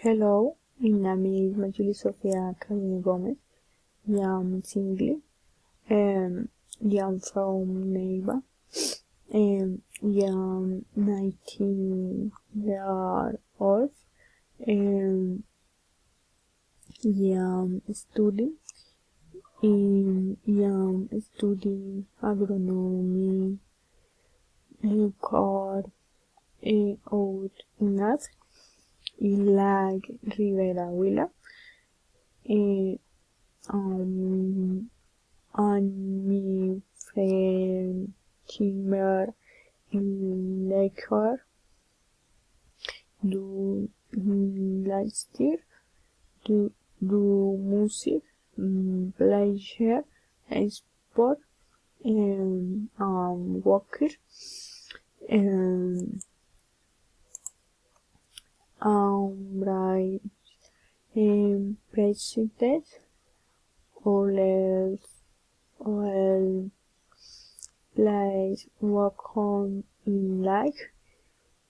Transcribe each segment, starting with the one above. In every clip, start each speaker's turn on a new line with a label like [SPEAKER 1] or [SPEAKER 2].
[SPEAKER 1] Hello, my name is Julie Sofia Carolina Gomez. I'm single. I'm from Neiva. I'm 19 years old. I'm studying. I'm studying agronomy, car, out in Lag Rivera Huila. And my friend Timber Lecker do last year do music, pleasure, sport, walker, right, president, all place work on like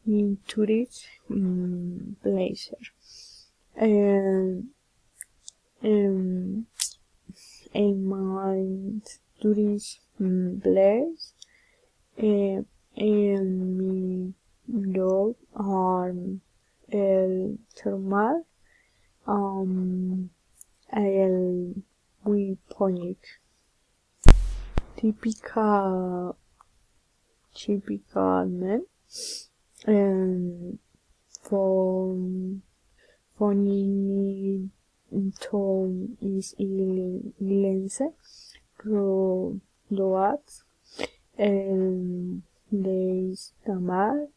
[SPEAKER 1] in tourist places and in my tourist place and mi dog el thermal el wiponic typical man funny tone is Ilense Roat de tamal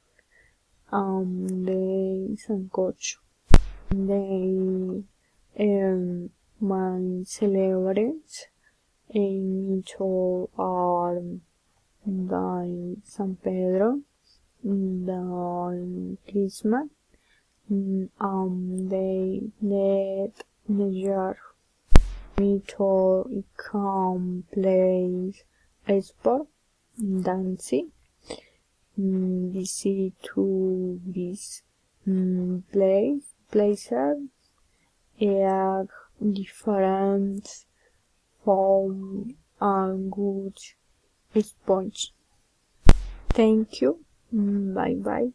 [SPEAKER 1] de sancocho de my celebrities in are the San Pedro, the Christmas, they net Niger. Me to come play sport, dancing, visit to this places, different form and good sponge. Thank you. Bye bye.